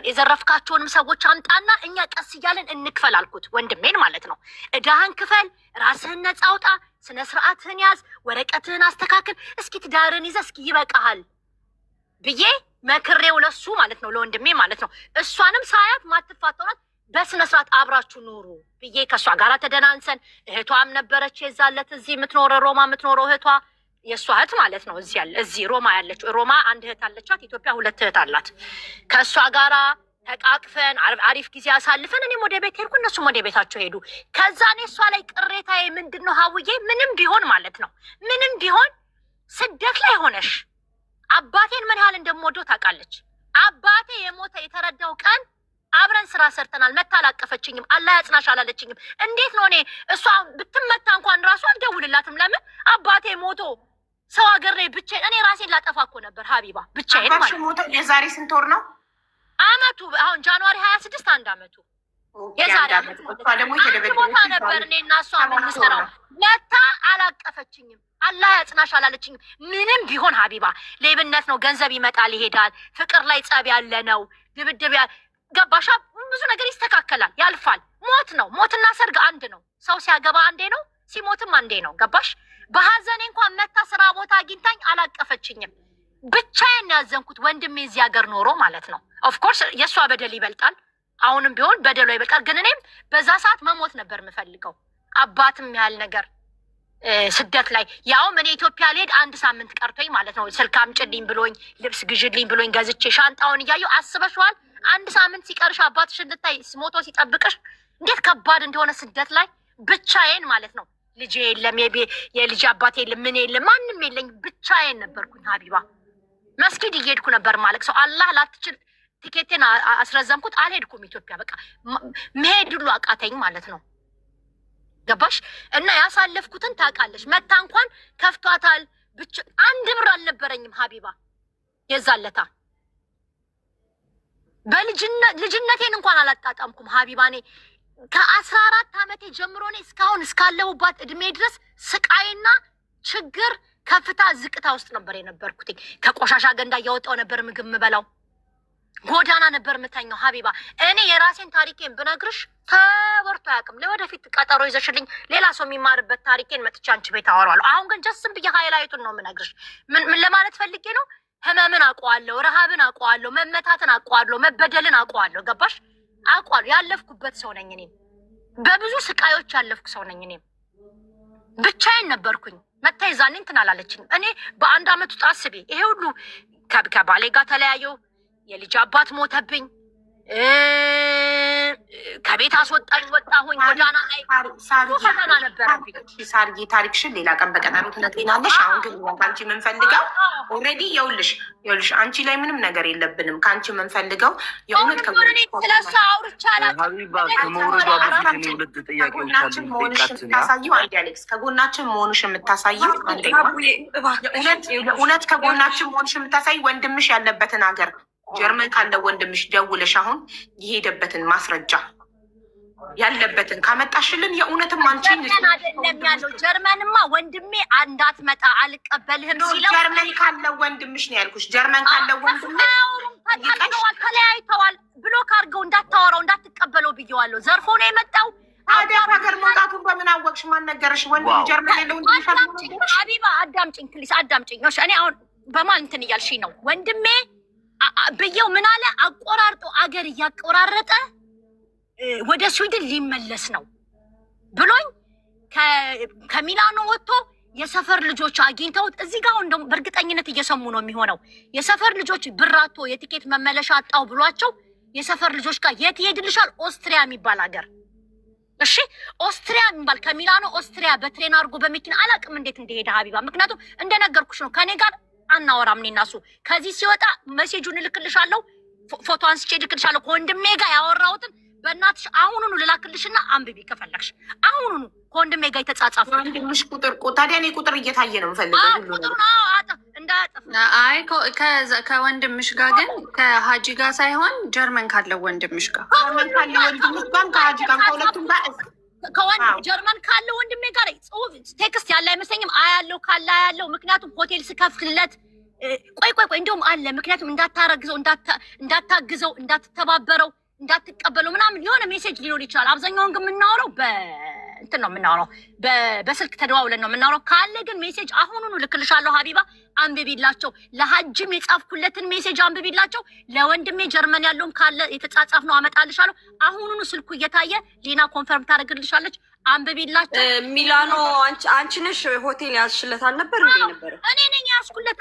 የዘረፍካቸውንም ሰዎች አምጣና እኛ ቀስ እያለን እንክፈል አልኩት። ወንድሜን ማለት ነው። እዳህን ክፈል፣ ራስህን ነፃ አውጣ፣ ስነ ስርዓትህን ያዝ፣ ወረቀትህን አስተካክል፣ እስኪ ትዳርን ይዘህ እስኪ ይበቃሃል ብዬ መክሬው ለሱ ማለት ነው፣ ለወንድሜ ማለት ነው። እሷንም ሳያት ማትፋተውናት በስነ ስርዓት አብራችሁ ኑሩ ብዬ ከእሷ ጋር ተደናንሰን እህቷም ነበረች የዛለት እዚህ የምትኖረው ሮማ የምትኖረው እህቷ የእሷ እህት ማለት ነው። እዚህ ሮማ ያለችው ሮማ 1 እህት አለቻት። ኢትዮጵያ 2 እህት አላት። ከእሷ ጋራ ተቃቅፈን አሪፍ ጊዜ አሳልፈን እኔም ወደ ቤት ሄድኩ፣ እነሱም ወደ ቤታቸው ሄዱ። ከዛ እኔ እሷ ላይ ቅሬታዬ ምንድን ነው ሀውዬ፣ ምንም ቢሆን ማለት ነው ምንም ቢሆን ስደት ላይ ሆነሽ አባቴን ምን ያህል እንደምወደው ታውቃለች። አባቴ የሞተ የተረዳው ቀን አብረን ስራ ሰርተናል። መታ አላቀፈችኝም፣ አላህ ያጽናሽ አላለችኝም። እንዴት ነው እኔ እሷ ብትመታ እንኳን ራሱ አልደውልላትም። ለምን አባቴ ሞቶ ሰው ሀገር ላይ ብቻዬን እኔ ራሴን ላጠፋ እኮ ነበር ሀቢባ ብቻዬን ማለት ነው። ሞቶ የዛሬ ስንት ወር ነው? አመቱ አሁን ጃንዋሪ 26 1 አመቱ የዛሬ አመት ቦታ ነበር እኔ እና እሷ የምንሰራው። መታ አላቀፈችኝም፣ አላህ ያጽናሽ አላለችኝም። ምንም ቢሆን ሀቢባ ሌብነት ነው፣ ገንዘብ ይመጣል ይሄዳል፣ ፍቅር ላይ ጸብ ያለ ነው፣ ድብድብ ገባሻ? ብዙ ነገር ይስተካከላል፣ ያልፋል። ሞት ነው፣ ሞትና ሰርግ አንድ ነው። ሰው ሲያገባ አንዴ ነው፣ ሲሞትም አንዴ ነው። ገባሽ? በሀዘኔ እንኳን መታ ስራ ቦታ አግኝታኝ አላቀፈችኝም። ብቻዬን ያዘንኩት ወንድሜ እዚህ ሀገር ኖሮ ማለት ነው። ኦፍኮርስ የእሷ በደል ይበልጣል፣ አሁንም ቢሆን በደሏ ይበልጣል። ግን እኔም በዛ ሰዓት መሞት ነበር የምፈልገው። አባትም ያህል ነገር ስደት ላይ ያውም እኔ ኢትዮጵያ ልሄድ 1 ሳምንት ቀርቶኝ ማለት ነው። ስልክ አምጪልኝ ብሎኝ ልብስ ግዥልኝ ብሎኝ ገዝቼ ሻንጣውን እያየሁ አስበሽዋል? 1 ሳምንት ሲቀርሽ አባትሽ እንድታይ ሞቶ ሲጠብቅሽ እንዴት ከባድ እንደሆነ ስደት ላይ ብቻዬን ማለት ነው። ልጄ የለም፣ የልጅ አባት የለም፣ ምን የለም፣ ማንም የለኝ፣ ብቻዬን ነበርኩኝ ሀቢባ። መስጊድ እየሄድኩ ነበር ማለት ሰው አላህ ላትችል ቲኬቴን አስረዘምኩት፣ አልሄድኩም ኢትዮጵያ። በቃ መሄድ ሁሉ አቃተኝ ማለት ነው። ገባሽ? እና ያሳለፍኩትን ታውቃለች። መታ እንኳን ከፍቷታል። ብቻ 1 ብር አልነበረኝም ሀቢባ የዛለታ። ልጅነቴን እንኳን አላጣጣምኩም ሀቢባ። እኔ ከ14 ዓመቴ ጀምሮ እኔ እስካሁን እስካለሁባት እድሜ ድረስ ስቃይና ችግር ከፍታ ዝቅታ ውስጥ ነበር የነበርኩት። ከቆሻሻ ገንዳ እያወጣው ነበር ምግብ የምበላው፣ ጎዳና ነበር የምተኛው ሀቢባ። እኔ የራሴን ታሪኬን ብነግርሽ ተወርቶ አያውቅም። ለወደፊት ቀጠሮ ይዘሽልኝ ሌላ ሰው የሚማርበት ታሪኬን መጥቻ አንቺ ቤት አወራዋለሁ። አሁን ግን ጀስም ብዬ ሃይላይቱን ነው የምነግርሽ። ምን ለማለት ፈልጌ ነው? ህመምን አውቀዋለሁ፣ ረሃብን አውቀዋለሁ፣ መመታትን አውቀዋለሁ፣ መበደልን አውቀዋለሁ። ገባሽ? አውቀዋለሁ። ያለፍኩበት ሰው ነኝ እኔም። በብዙ ስቃዮች ያለፍኩ ሰው ነኝ እኔም። ብቻዬን ነበርኩኝ። መታ ይዛኔ እንትን አላለችኝም። እኔ በ1 አመት ውስጥ አስቤ ይሄ ሁሉ ከባሌ ጋር ተለያየው፣ የልጅ አባት ሞተብኝ፣ ከቤት አስወጣኝ፣ ወጣሁኝ፣ ጎዳና ላይ ፈተና ነበረብኝ። ሳርዬ ታሪክሽን ሌላ ቀን በቀጠሮ ትነግሪናለሽ። አሁን ግን ከአንቺ የምንፈልገው ኦልሬዲ ይኸውልሽ አንቺ ላይ ምንም ነገር የለብንም። ከአንቺ የምንፈልገው የእውነት ስለሳ አውርቻለሁ ሀቢባ ከመውረዷ በፊት እኔ 2 ጥያቄዎች የምታሳየው አንድ አሌክስ ከጎናችን መሆንሽ የምታሳየው አንደኛ፣ እውነት ከጎናችን መሆንሽ የምታሳይ ወንድምሽ ያለበትን ሀገር ጀርመን ካለው ወንድምሽ ደውለሽ አሁን የሄደበትን ማስረጃ ያለበትን ካመጣሽልን የእውነትም አንቺን አይደለም ያለው ጀርመንማ ወንድሜ እንዳትመጣ አልቀበልህም ሲለው ጀርመን ካለው ወንድምሽ ነው ያልኩሽ። ጀርመን ካለው ወንድምሽ ተለያይተዋል ብሎክ አድርገው እንዳታወራው እንዳትቀበለው ብየዋለሁ። ዘርፎ ነው የመጣው። አዲያ ሀገር መውጣቱን በምን አወቅሽ? ማን ነገረሽ? ወንድም ጀርመን ያለው ወንድምሽ ሀቢባ አዳምጪኝ ፕሊስ አዳምጪኝ። እኔ አሁን በማን እንትን እያልሽኝ ነው? ወንድሜ ብየው ምን አለ አቆራርጦ አገር እያቆራረጠ ወደ ስዊድን ሊመለስ ነው ብሎኝ ከሚላኖ ወጥቶ የሰፈር ልጆች አግኝተውት እዚህ ጋር እንደውም በእርግጠኝነት እየሰሙ ነው የሚሆነው። የሰፈር ልጆች ብራቶ የቲኬት መመለሻ አጣው ብሏቸው የሰፈር ልጆች ጋር የት ይሄድልሻል? ኦስትሪያ የሚባል ሀገር እሺ፣ ኦስትሪያ የሚባል ከሚላኖ ኦስትሪያ በትሬን አድርጎ በመኪና አላውቅም እንዴት እንደሄደ ሀቢባ። ምክንያቱም እንደነገርኩሽ ነው ከኔ ጋር አናወራም። እኔ እና እሱ ከዚህ ሲወጣ ሜሴጁን እልክልሻለሁ፣ ፎቶ አንስቼ እልክልሻለሁ። ከወንድሜ ጋር ያወራሁትን በእናትሽ አሁኑኑ ልላክልሽና አንብቢ ከፈለግሽ። አሁኑኑ ከወንድሜ ጋር የተጻጻፉ ወንድምሽ ቁጥር ታዲያ እኔ ቁጥር እየታየ ነው የምፈልገው ሁሉ እንዳያጠፍ። አይ ከወንድምሽ ጋር ግን ከሀጂ ጋር ሳይሆን ጀርመን ካለው ወንድምሽ ጋር ጀርመን ካለው ወንድምሽ ጋር ከሀጂ ጋር ከሁለቱም ጋር ጀርመን ካለው ወንድሜ ጋር ጽሁፍ ቴክስት ያለ አይመስለኝም። አያለው ካለ አያለው። ምክንያቱም ሆቴል ስከፍትለት ቆይ እንዲሁም አለ። ምክንያቱም እንዳታረግዘው፣ እንዳታግዘው፣ እንዳትተባበረው፣ እንዳትቀበለው ምናምን የሆነ ሜሴጅ ሊኖር ይችላል። አብዛኛውን ግን የምናወራው እንትን ነው የምናወራው፣ በስልክ ተደዋውለን ነው የምናወራው። ካለ ግን ሜሴጅ አሁኑኑ ልክልሻለሁ ሀቢባ፣ አንብቢላቸው። ለሀጅም የጻፍኩለትን ሜሴጅ አንብቢላቸው። ለወንድሜ ጀርመን ያለውም ካለ የተጻጻፍ ነው አመጣልሻለሁ። አሁኑኑ ስልኩ እየታየ ሌና ኮንፈርም ታደርግልሻለች። አንብቢላቸው። ሚላኖ አንቺ ነሽ ሆቴል ያዝሽለት አልነበር እንዴ? ነበረ እኔ ነኝ ያዝኩለት።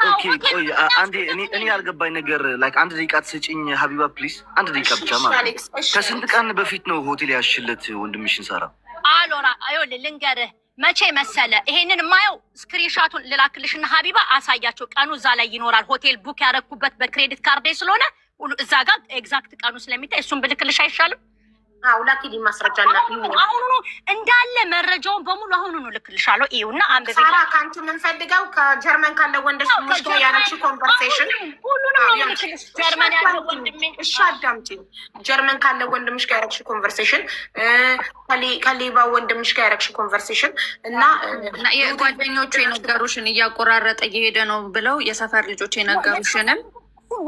እኔ ያልገባኝ ነገር ላይክ አንድ ደቂቃ ትሰጪኝ ሀቢባ ፕሊዝ? አንድ ደቂቃ ብቻ ማለት ነው። ከስንት ቀን በፊት ነው ሆቴል ያዝሽለት ወንድምሽን ሰራ? አሎራ አይወል ልንገርህ መቼ መሰለ ይሄንን የማየው ስክሪንሻቱን ልላክልሽና ሀቢባ አሳያቸው። ቀኑ እዛ ላይ ይኖራል። ሆቴል ቡክ ያደረኩበት በክሬዲት ካርዴ ስለሆነ እዛ ጋር ኤግዛክት ቀኑ ስለሚታይ እሱን ብልክልሽ አይሻልም? ላኪሊ ማስረጃ አሁኑኑ እንዳለ መረጃውን በሙሉ አሁኑኑ ልክልሻለሁ። ይኸውና አንብቤ ሳራ ከአንቺ የምንፈልገው ከጀርመን ካለው ወንድምሽ ጋር ያለሽ ኮንቨርሴሽን ሁሉንም ነው ልክልሽ። ጀርመን ያለው ወንድሜ እሺ፣ አዳምጪኝ። ጀርመን ካለው ወንድምሽ ጋር ያለሽ ኮንቨርሴሽን፣ ከሌባ ወንድምሽ ጋር ያለሽ ኮንቨርሴሽን እና የጓደኞቹ የነገሩሽን እያቆራረጠ እየሄደ ነው ብለው የሰፈር ልጆች የነገሩሽንም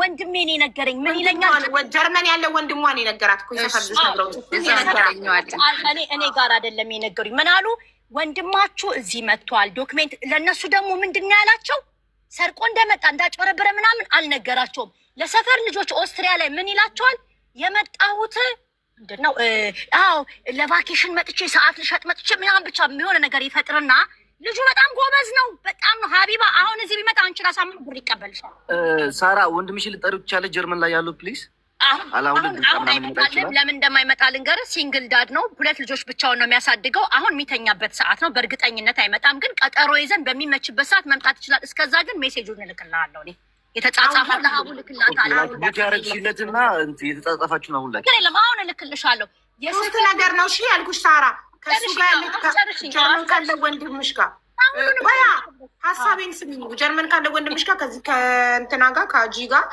ወንድሜ ነው የነገረኝ። ምን ይለኛል? ጀርመን ያለው ወንድሟን የነገራት እኮ የሰፈር እኔ ጋር አይደለም የነገሩኝ። ምን አሉ? ወንድማችሁ እዚህ መጥቷል፣ ዶክሜንት ለእነሱ ደግሞ ምንድን ነው ያላቸው? ሰርቆ እንደመጣ እንዳጭበረበረ ምናምን አልነገራቸውም። ለሰፈር ልጆች ኦስትሪያ ላይ ምን ይላቸዋል? የመጣሁት ምንድን ነው? አዎ ለቫኬሽን መጥቼ ሰዓት ልሸጥ መጥቼ ምናምን ብቻ የሆነ ነገር ይፈጥርና ልጁ በጣም ጎበዝ ነው። በጣም ነው ሀቢባ። አሁን እዚህ ቢመጣ አንቺን አሳምኖ ብር ይቀበልሻል። ሳራ ወንድምሽን ልጠሪው ትችያለሽ? ጀርመን ላይ ያሉት ፕሊዝ። አሁን አይመጣልም። ለምን እንደማይመጣ ልንገርህ። ሲንግል ዳድ ነው። 2 ልጆች ብቻውን ነው የሚያሳድገው። አሁን የሚተኛበት ሰዓት ነው። በእርግጠኝነት አይመጣም፣ ግን ቀጠሮ ይዘን በሚመችበት ሰዓት መምጣት ይችላል። እስከዛ ግን ሜሴጁን እልክልሃለሁ። እኔ የተጻጻፈው ለሀቡ ልክላታለሁ። ያረግሽለትና የተጻጻፋችሁን አሁን ላይ የለም። አሁን እልክልሻለሁ። የሶስት ነገር ነው። እሺ ያልኩሽ ሳራ ከሱ ጋር ጀርመን ካለው ወንድምሽ ጋር ወያ ሀሳቤን ስሚኝ። ጀርመን ካለው ወንድምሽ ጋር ከዚህ ከእንትና ጋር ከአጂ ጋር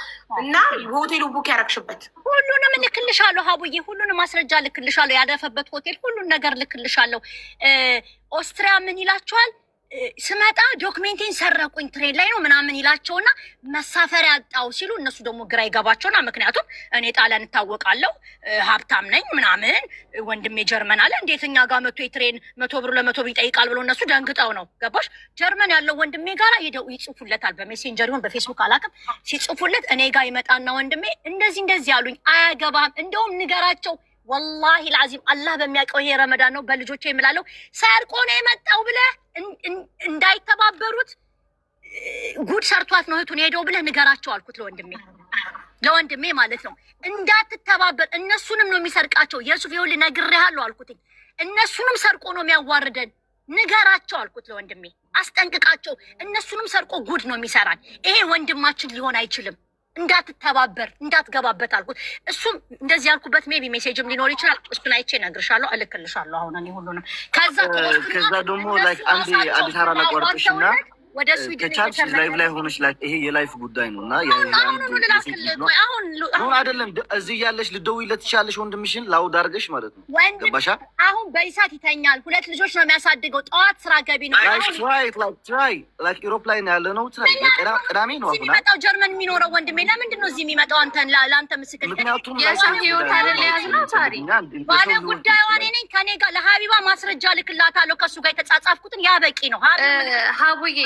እና ሆቴሉ ቡክ ያረግሽበት ሁሉንም እልክልሻለሁ ሀቡዬ፣ ሁሉንም ማስረጃ እልክልሻለሁ። ያረፈበት ሆቴል ሁሉን ነገር እልክልሻለሁ። ኦስትሪያ ምን ይላቸዋል? ስመጣ ዶክሜንቴን ሰረቁኝ ትሬን ላይ ነው ምናምን ይላቸውና መሳፈሪያ አጣው ሲሉ እነሱ ደግሞ ግራ ይገባቸውና ምክንያቱም እኔ ጣሊያን እታወቃለሁ ሀብታም ነኝ ምናምን ወንድሜ ጀርመን አለ እንዴት እኛ ጋር መቶ የትሬን 100 ብር ለ100 ብር ይጠይቃል ብሎ እነሱ ደንግጠው ነው ገባሽ? ጀርመን ያለው ወንድሜ ጋር ሄደው ይጽፉለታል። በሜሴንጀር ይሁን በፌስቡክ አላውቅም። ሲጽፉለት እኔ ጋር ይመጣና ወንድሜ እንደዚህ ያሉኝ አያገባም፣ እንደውም ንገራቸው ወላሂ ልዓዚም አላህ በሚያውቀው ይሄ ረመዳን ነው በልጆቼ የምላለው ሰርቆ ነው የመጣው ብለህ እንዳይተባበሩት ጉድ ሰርቷት ነው እህቱን ሄደው ብለህ ንገራቸው አልኩት። ለወንድሜ ማለት ነው። እንዳትተባበር እነሱንም ነው የሚሰርቃቸው። የሱፍ ይኸውልህ ነግሬሃለሁ አልኩት። እነሱንም ሰርቆ ነው የሚያዋርደን ንገራቸው አልኩት። ለወንድሜ አስጠንቅቃቸው። እነሱንም ሰርቆ ጉድ ነው የሚሰራን። ይሄ ወንድማችን ሊሆን አይችልም። እንዳትተባበር እንዳትገባበት አልኩት። እሱም እንደዚህ ያልኩበት ሜቢ ሜሴጅም ሊኖር ይችላል። እሱን አይቼ እነግርሻለሁ፣ እልክልሻለሁ። አሁን እኔ ሁሉንም ከዛ ደግሞ ላይክ አንድ አዲስ አበባ ላቋርጥሽና ወደ ስዊድን ከቻልሽ ላይቭ ላይ ሆነሽ ይሄ የላይፍ ጉዳይ ነው እና አሁን አይደለም እዚህ ያለሽ ልደውይለት ትችያለሽ። ወንድምሽን ላውድ አድርገሽ ማለት ነው። ገባሻ? አሁን በኢሳት ይተኛል። 2 ልጆች ነው የሚያሳድገው። ጠዋት ስራ ገቢ ነው። ትራይ ኢሮፕ ላይ ነው ያለ ነው። ትራይ ቅዳሜ ነው አሁን የሚመጣው ጀርመን የሚኖረው ወንድሜ። ለምንድን ነው እዚህ የሚመጣው? አንተን ለአንተ ምስክር የሰው ህይወት አይደለ ያዝነው። ታሪ ባለ ጉዳዩ እኔ ነኝ። ከኔ ጋር ለሀቢባ ማስረጃ ልክላታለሁ። ከሱ ጋር የተጻጻፍኩትን ያ በቂ ነው። ሀቡዬ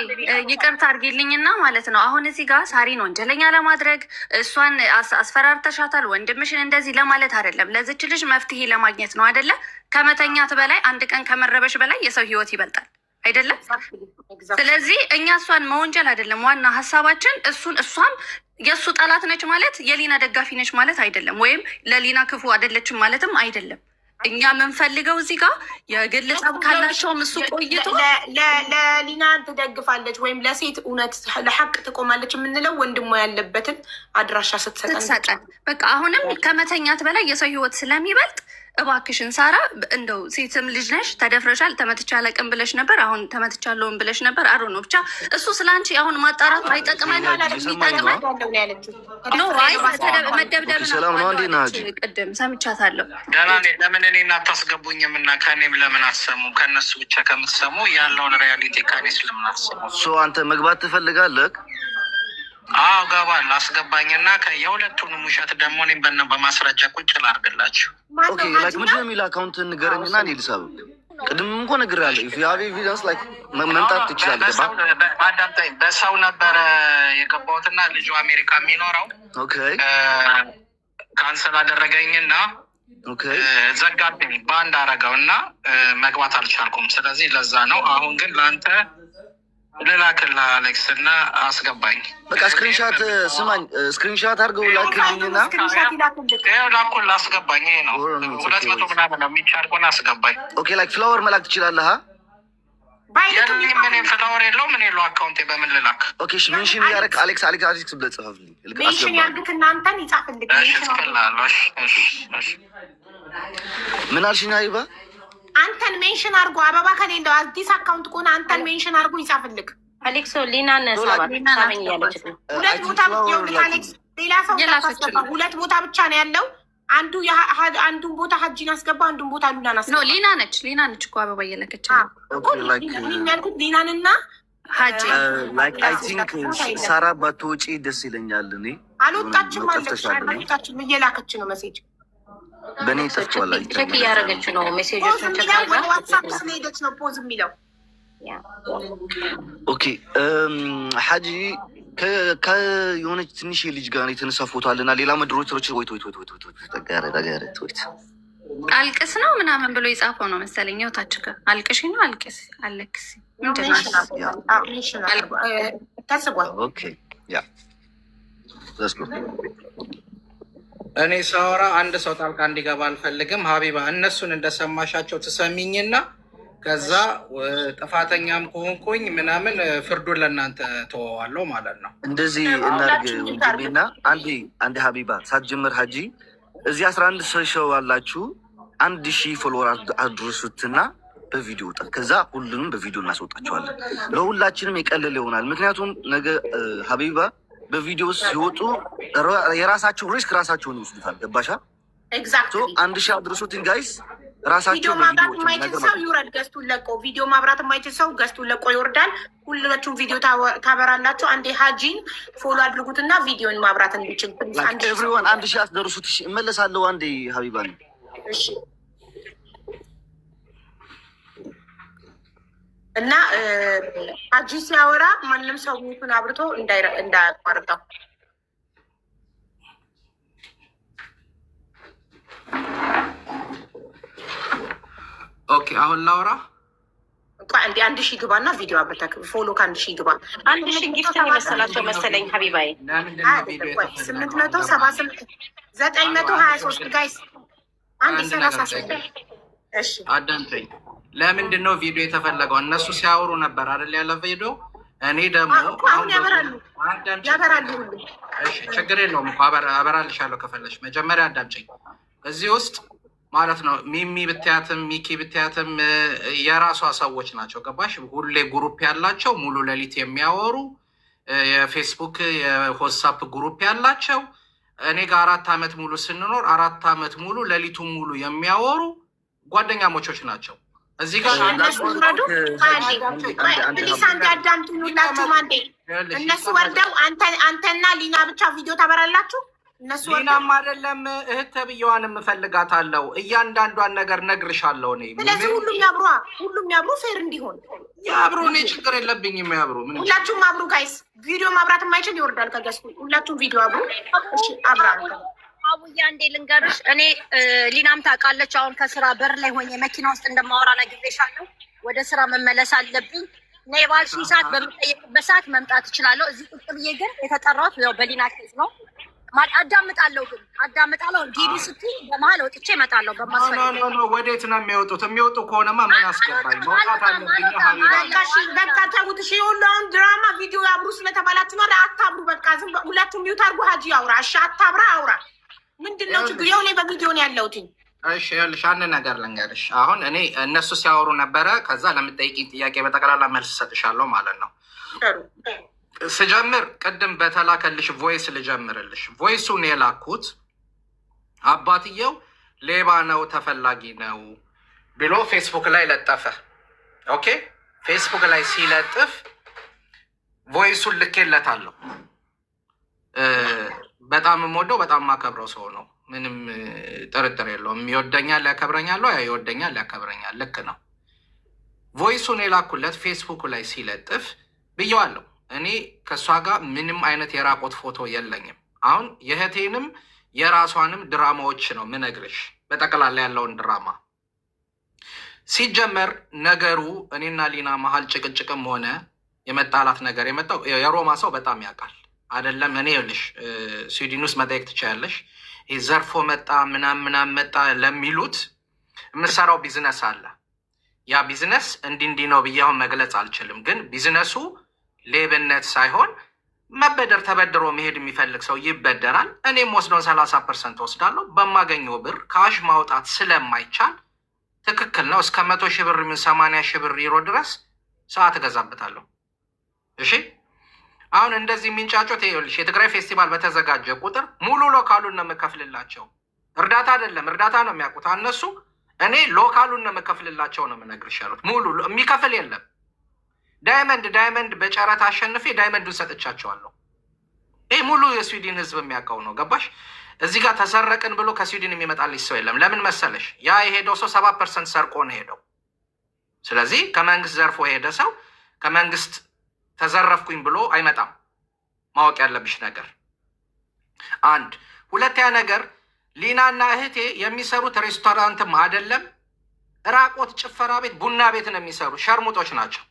ይቅርታ አድርጊልኝና ማለት ነው። አሁን እዚህ ጋር ሳሪን ወንጀለኛ ለማድረግ እሷን አስፈራርተሻታል ወንድምሽን እንደዚህ ለማለት አይደለም። ለዚች ልጅ መፍትሄ ለማግኘት ነው አይደለ? ከመተኛት በላይ አንድ ቀን ከመረበሽ በላይ የሰው ህይወት ይበልጣል አይደለም? ስለዚህ እኛ እሷን መወንጀል አይደለም ዋና ሀሳባችን። እሷም የእሱ ጠላት ነች ማለት የሊና ደጋፊ ነች ማለት አይደለም። ወይም ለሊና ክፉ አይደለችም ማለትም አይደለም። እኛ የምንፈልገው እዚህ ጋር የግል ጸብ ካላቸውም እሱ ቆይቶ ለሊና ትደግፋለች ወይም ለሴት እውነት ለሐቅ ትቆማለች የምንለው ወንድሟ ያለበትን አድራሻ ስትሰጠን በቃ አሁንም ከመተኛት በላይ የሰው ህይወት ስለሚበልጥ እባክሽን ሳራ፣ እንደው ሴትም ልጅ ነሽ፣ ተደፍረሻል። ተመትቻ አለቅም ብለሽ ነበር፣ አሁን ተመትቻለሁም ብለሽ ነበር። አሮ ነው ብቻ እሱ ስለ አንቺ አሁን ማጣራት አይጠቅመን። መደብደብ ቅድም ሰምቻታለሁ። ለምን እኔን አታስገቡኝም? እና ከእኔም ለምን አትሰሙም? ከእነሱ ብቻ ከምትሰሙ ያለውን ሪያሊቲ ከእኔ ስለምን አትሰሙ? አንተ መግባት ትፈልጋለህ? አዎ ገባለሁ። አስገባኝና የሁለቱንም ውሸት ደግሞ እኔም በማስረጃ ቁጭ ላድርግላችሁ። ምንድን ነው የሚል አካውንት ንገረኝና እኔ ልሳብ። ቅድም እንኳ ነግሬሃለሁ። ኤቪደንስ መምጣት ትችላለህ። አዳምጠኝ። በሰው ነበረ የገባሁትና ልጁ አሜሪካ የሚኖረው ካንሰል አደረገኝና ዘጋብኝ። በአንድ አረገው እና መግባት አልቻልኩም። ስለዚህ ለዛ ነው። አሁን ግን ለአንተ ልላክልህ አሌክስ እና አስገባኝ። በቃ ስክሪንሻት ስማኝ፣ ስክሪንሻት አድርገው ላክልኝና ላኩልህ አስገባኝ። ይሄ ነው 200 ምናምን ነው የሚቻል ከሆነ አስገባኝ። ፍላወር መላክ ትችላለህ? ምን ፍላወር የለው ምን የለው አካውንቴ በምን ልላክ? ሜንሽን ያደረግ አሌክስ ብለህ ጽፈፍልኝ። ሜንሽን ያርግክ እናንተን ይጻፍልኝ። ምን አልሽኝ ሀቢባ? አንተን ሜንሽን አድርጎ አበባ ከሌለው አዲስ አካውንት ከሆነ አንተን ሜንሽን አድርጎ ይጻፍልክ። አሌክሶ ሊናን ሰባት ሳበኝ ያለች ነው። 2 ቦታ አሌክስ ሌላ ሰው ታስገባ። 2 ቦታ ብቻ ነው ያለው። አንዱን ቦታ ሀጂን አስገባ፣ አንዱን ቦታ ሉላን አስገባ። ሊና ነች እኮ አበባ እየለከች ያልኩት ሊናንና ሀጂ። አይ ቲንክ ሳራ ባትወጪ ደስ ይለኛል። እኔ አልወጣችም አለች፣ እየላከች ነው ሜሴጅ በእኔ ጠፍቷል። ቼክ እያደረገች ነው ሜሴጆችን ዋትሳፕ ስለሄደች ነው ፖዝ የሚለው። ሀጂ ከየሆነች ትንሽ ልጅ ጋር የተነሳ ፎቶ አለና ሌላ መድሮች ወይት አልቅስ ነው ምናምን ብሎ የጻፈው ነው መሰለኝ። ታች ጋር አልቅሽ ነው አልቅስ ተስቧል። እኔ ሳወራ አንድ ሰው ጣልቃ እንዲገባ አልፈልግም። ሀቢባ እነሱን እንደሰማሻቸው ትሰሚኝና ከዛ ጥፋተኛም ከሆንኩኝ ምናምን ፍርዱን ለእናንተ ተወዋለሁ ማለት ነው። እንደዚህ እናድርግ ወንድሜና አንድ ሀቢባ ሳትጀምር ሀጂ እዚህ 11 ሰው አላችሁ። 1000 ፎሎወር አድርሱትና በቪዲዮ ወጣ። ከዛ ሁሉንም በቪዲዮ እናስወጣቸዋለን። ለሁላችንም የቀለለ ይሆናል። ምክንያቱም ነገ ሀቢባ በቪዲዮ ሲወጡ የራሳቸው ሪስክ ራሳቸውን ይወስዱታል። ገባሻ? 1000 አድርሱትን ጋይስ። ራሳቸው ቪዲዮ ማብራት የማይችል ሰው ይውረድ፣ ገዝቱን ለቆ። ቪዲዮ ማብራት የማይችል ሰው ገዝቱን ለቆ ይወርዳል። ሁላችሁም ቪዲዮ ታበራላችሁ። አንዴ ሀጂን ፎሎ አድርጉትና ቪዲዮን ማብራት እንዲችል ኤቭሪዋን 1000 አስደርሱት። እመለሳለሁ አንዴ ሀቢባ ነው። እሺ። እና ሀጂ ሲያወራ ማንም ሰው ሚቱን አብርቶ እንዳያቋርጠው። ኦኬ አሁን ላውራ። አንዴ 1000 ግባና ቪዲዮ አብርተክ ፎሎ ከ1000 ግባ። 1000 ጊፍት መሰላቸው መሰለኝ ሀቢባዬ 878 923 ጋይስ አንድ 38። እሺ አዳምጠኝ። ለምንድን ነው ቪዲዮ የተፈለገው? እነሱ ሲያወሩ ነበር አይደል ያለ ቪዲዮ። እኔ ደግሞ አሁን ያበራሉ። እሺ ችግር የለውም እኮ አበራልሻለሁ ከፈለሽ። መጀመሪያ አዳምጪኝ። እዚህ ውስጥ ማለት ነው። ሚሚ ብትያትም ሚኪ ብትያትም የራሷ ሰዎች ናቸው። ገባሽ? ሁሌ ግሩፕ ያላቸው ሙሉ ሌሊት የሚያወሩ የፌስቡክ የዋትስአፕ ግሩፕ ያላቸው እኔ ጋር 4 ዓመት ሙሉ ስንኖር 4 ዓመት ሙሉ ሌሊቱን ሙሉ የሚያወሩ ጓደኛሞቾች ናቸው። እዚህ ጋር እነሱ ወርደው አንተና ሊና ብቻ ቪዲዮ ታበራላችሁ። ሊናም አይደለም እህት ተብዬዋን እፈልጋታለሁ። እያንዳንዷን ነገር ነግርሻለሁ እኔ። ስለዚህ ሁሉም ያብሩ ፌር እንዲሆን ያብሩ። እኔ ችግር የለብኝም ያብሩ። ሁላችሁም አብሩ ጋይስ። ቪዲዮ ማብራት የማይችል ይወርዳል ከገዝኩ። ሁላችሁም ቪዲዮ አብሩ። እሺ አብራ አቡዬ አንዴ ልንገርሽ፣ እኔ ሊናም ታውቃለች። አሁን ከስራ በር ላይ ሆኜ መኪና ውስጥ እንደማወራ ነግሬሻለሁ። ወደ ስራ መመለስ አለብኝ። እኔ ባልሽኝ ሰዓት በምጠየቅበት ሰዓት መምጣት እችላለሁ። እዚህ ቁጭ ብዬ ግን የተጠራሁት ያው በሊና ኬዝ ነው። አዳምጣለሁ ዲዲ ስትይ በመሀል ወጥቼ እመጣለሁ። በማስፈለግ ወዴት ነው የሚወጡት? የሚወጡ ከሆነማ ምን አስገባኝ? መውጣት አለብኝ። በቃ ተውት። እሺ ሁሉ አሁን ድራማ ቪዲዮ ያብሩ ስለተባላችሁ ነው። አታብሩ። በቃ ዝም ሁለቱም ሚውት አድርጎ ሀጂ አውራ። እሺ አታብራ አውራ። ምንድን ነው ችግር? የሆነ በቪዲዮ ነው ያለሁትኝ። እሺ ይኸውልሽ አንድ ነገር ልንገርሽ። አሁን እኔ እነሱ ሲያወሩ ነበረ። ከዛ ለምጠይቂኝ ጥያቄ በጠቅላላ መልስ እሰጥሻለሁ ማለት ነው። ስጀምር ቅድም በተላከልሽ ቮይስ ልጀምርልሽ። ቮይሱን የላኩት አባትየው ሌባ ነው ተፈላጊ ነው ብሎ ፌስቡክ ላይ ለጠፈ። ኦኬ ፌስቡክ ላይ ሲለጥፍ ቮይሱን ልኬለታለሁ። በጣም የምወደው በጣም የማከብረው ሰው ነው። ምንም ጥርጥር የለውም። ይወደኛል፣ ያከብረኛል፣ ይወደኛል፣ ያከብረኛል። ልክ ነው። ቮይሱን የላኩለት ፌስቡክ ላይ ሲለጥፍ ብየዋለሁ። እኔ ከእሷ ጋር ምንም አይነት የራቆት ፎቶ የለኝም። አሁን የእህቴንም የራሷንም ድራማዎች ነው ምነግርሽ፣ በጠቅላላ ያለውን ድራማ። ሲጀመር ነገሩ እኔና ሊና መሀል ጭቅጭቅም ሆነ የመጣላት ነገር የመጣው የሮማ ሰው በጣም ያውቃል። አይደለም እኔ ይኸውልሽ ስዊድን ውስጥ መጠየቅ ትችያለሽ። ዘርፎ መጣ ምናምን መጣ ለሚሉት የምሰራው ቢዝነስ አለ። ያ ቢዝነስ እንዲህ ነው ብዬ አሁን መግለጽ አልችልም። ግን ቢዝነሱ ሌብነት ሳይሆን መበደር ተበድሮ መሄድ የሚፈልግ ሰው ይበደራል። እኔም ወስደውን 30% ወስዳለሁ። በማገኘው ብር ካሽ ማውጣት ስለማይቻል ትክክል ነው። እስከ 100 ሺህ ብር 80 ሺህ ብር ዩሮ ድረስ ሰዓት እገዛበታለሁ። እሺ አሁን እንደዚህ የሚንጫጩት ይኸውልሽ የትግራይ ፌስቲቫል በተዘጋጀ ቁጥር ሙሉ ሎካሉን ነው የምከፍልላቸው። እርዳታ አይደለም፣ እርዳታ ነው የሚያውቁት እነሱ። እኔ ሎካሉን ነው የምከፍልላቸው ነው የምነግርሽ ያሉት። ሙሉ የሚከፍል የለም። ዳይመንድ በጨረታ አሸንፌ ዳይመንዱን ሰጥቻቸዋለሁ። ይህ ሙሉ የስዊድን ህዝብ የሚያውቀው ነው። ገባሽ? እዚህ ጋር ተሰረቅን ብሎ ከስዊድን የሚመጣልሽ ሰው የለም። ለምን መሰለሽ? ያ የሄደው ሰው 7% ሰርቆ ነው ሄደው። ስለዚህ ከመንግስት ዘርፎ የሄደ ሰው ከመንግስት ተዘረፍኩኝ ብሎ አይመጣም። ማወቅ ያለብሽ ነገር አንድ። ሁለተኛ ነገር ሊናና እህቴ የሚሰሩት ሬስቶራንትም አይደለም፣ ራቆት ጭፈራ ቤት፣ ቡና ቤት ነው የሚሰሩ። ሸርሙጦች ናቸው።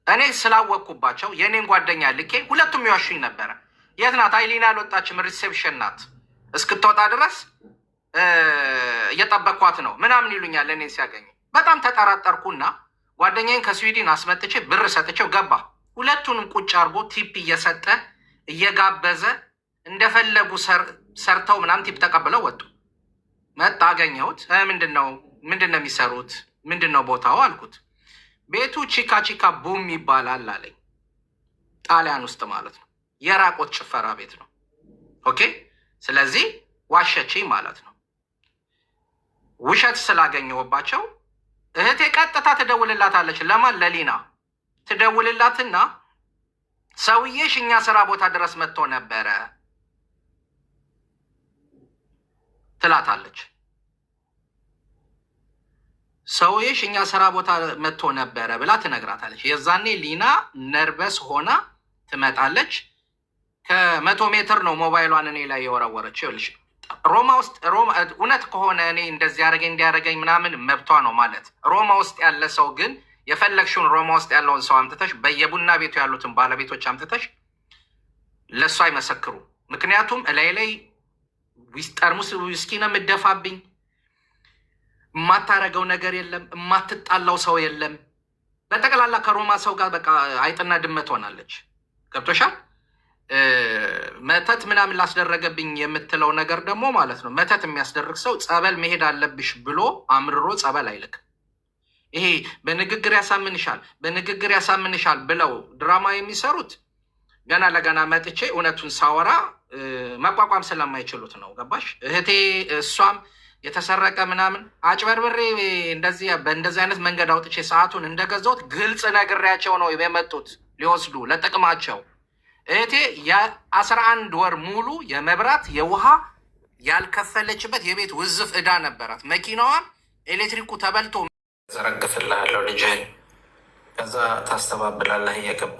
እኔ ስላወቅኩባቸው የእኔን ጓደኛ ልኬ ሁለቱም ይዋሹኝ ነበረ። የት ናት? አይ ሊና አልወጣችም፣ ሪሴፕሽን ናት፣ እስክትወጣ ድረስ እየጠበቅኳት ነው ምናምን ይሉኛል። እኔ ሲያገኙ በጣም ተጠራጠርኩና ጓደኛዬን ከስዊድን አስመጥቼ ብር ሰጥቼው ገባ። ሁለቱንም ቁጭ አድርጎ ቲፕ እየሰጠ እየጋበዘ እንደፈለጉ ሰርተው ምናምን ቲፕ ተቀብለው ወጡ። መጣ፣ አገኘሁት። ምንድን ነው የሚሰሩት? ምንድን ነው ቦታው አልኩት። ቤቱ ቺካ ቡም ይባላል አለኝ። ጣሊያን ውስጥ ማለት ነው። የራቆት ጭፈራ ቤት ነው። ኦኬ። ስለዚህ ዋሸችኝ ማለት ነው። ውሸት ስላገኘሁባቸው እህቴ ቀጥታ ትደውልላታለች። ለማን? ለሊና ትደውልላትና ሰውዬሽ እኛ ስራ ቦታ ድረስ መጥቶ ነበረ ትላታለች። ሰውዬሽ እኛ ስራ ቦታ መጥቶ ነበረ ብላ ትነግራታለች። የዛኔ ሊና ነርቨስ ሆና ትመጣለች። ከ100 ሜትር ነው ሞባይሏን እኔ ላይ የወረወረች። ይኸውልሽ ሮማ ውስጥ እውነት ከሆነ እኔ እንደዚህ ያደረገኝ እንዲያደረገኝ ምናምን መብቷ ነው ማለት። ሮማ ውስጥ ያለ ሰው ግን የፈለግሽውን ሮማ ውስጥ ያለውን ሰው አምጥተሽ በየቡና ቤቱ ያሉትን ባለቤቶች አምጥተሽ ለእሱ አይመሰክሩ። ምክንያቱም እላይ ላይ ጠርሙስ ዊስኪ ነው የምደፋብኝ። የማታረገው ነገር የለም፣ የማትጣላው ሰው የለም። በጠቅላላ ከሮማ ሰው ጋር በቃ አይጥና ድመት ሆናለች። ገብቶሻል? መተት ምናምን ላስደረገብኝ የምትለው ነገር ደግሞ ማለት ነው። መተት የሚያስደርግ ሰው ጸበል መሄድ አለብሽ ብሎ አምርሮ ጸበል አይልክም። ይሄ በንግግር ያሳምንሻል ብለው ድራማ የሚሰሩት ገና ለገና መጥቼ እውነቱን ሳወራ መቋቋም ስለማይችሉት ነው። ገባሽ እህቴ? እሷም የተሰረቀ ምናምን አጭበርብሬ በእንደዚህ አይነት መንገድ አውጥቼ ሰዓቱን እንደገዛሁት ግልጽ ነግሬያቸው ነው የመጡት ሊወስዱ ለጥቅማቸው። እህቴ የ11 ወር ሙሉ የመብራት የውሃ ያልከፈለችበት የቤት ውዝፍ ዕዳ ነበራት። መኪናዋን ኤሌክትሪኩ ተበልቶ ዘረግፍልሃለሁ ልጅህን፣ ከዛ ታስተባብላለህ እየገባ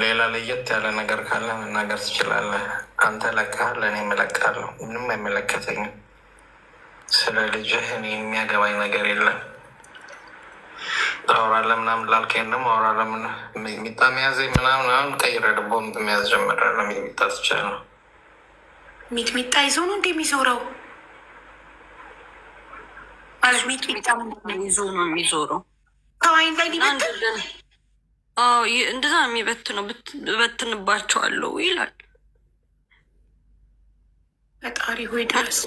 ሌላ ለየት ያለ ነገር ካለ መናገር ትችላለህ። አንተ ለካል፣ እኔ እለቃለሁ። ምንም አይመለከተኝም። ስለ ልጅህ እኔ የሚያገባኝ ነገር የለም። ታወራለህ ምናምን ላልከኝ ደግሞ አወራለህ። ሚጣ መያዝ ምናምን ቀይረ ደግሞ መያዝ ጀምራለህ። ሚጣ ትችላለህ ነው ሚጥሚጣ ይዞ ነው እንደሚዞረው ሚጥሚጣ ይዞ ነው የሚዞረው። ከዋይን ላይ ሊበትል እንደዛ የሚበት ነው በትንባቸዋለሁ ይላል። ፈጣሪ ሆይ ድረስ።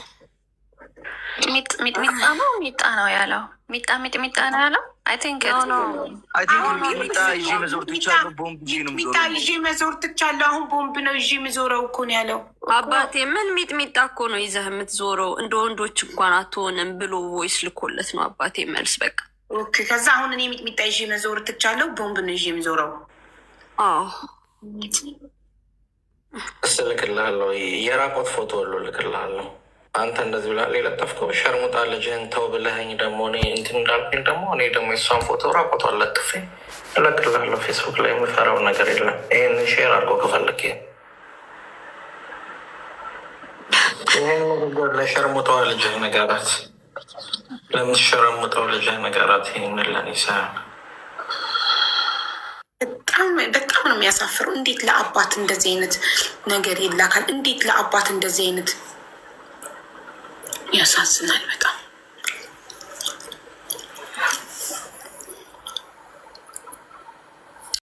ሚጥሚጣ ነው ሚጣ ነው ያለው። ሚጥሚጣ ነው ያለው። አይ ቲንክ ሚጥሚጣ ይዤ መዞር ትቻለሁ። ቦምብ ይዤ ነው ሚጥሚጣ ይዤ መዞር ትቻለሁ። አሁን ቦምብ ነው ይዤ የምዞረው እኮ ነው ያለው። አባቴ ምን ሚጥሚጣ እኮ ነው ይዘህ የምትዞረው፣ እንደ ወንዶች እንኳን አትሆንም ብሎ ቮይስ ልኮለት ነው አባቴ መልስ። በቃ ኦኬ። ከዛ አሁን እኔ ሚጥሚጣ ይዤ መዞር ትቻለሁ። ቦምብ ነው ይዤ የምዞረው። እልክልሃለሁ፣ የራቆት ፎቶ ሁሉ እልክልሃለሁ። አንተ እንደዚህ ብላ የለጠፍከው ሸርሙጣ ልጅህን ተው ብለኸኝ ደግሞ እኔ እንትን እንዳልኩኝ ደግሞ እኔ ደግሞ የሷን ፎቶ ራቆቷን ለጥፌ እለቅልሃለሁ። ፌስቡክ ላይ የምፈራው ነገር የለም። ይህን ሼር አድርጎ ከፈለግ ይህን ንግግር ለሸርሙጣዋ ልጅህ ነገራት፣ ለምትሸረሙጠው ልጅህ ነገራት። ይህንን ለኔ ሳይሆን በጣም ነው የሚያሳፍረው። እንዴት ለአባት እንደዚህ አይነት ነገር ይላካል? እንዴት ለአባት እንደዚህ አይነት ያሳዝናል በጣም።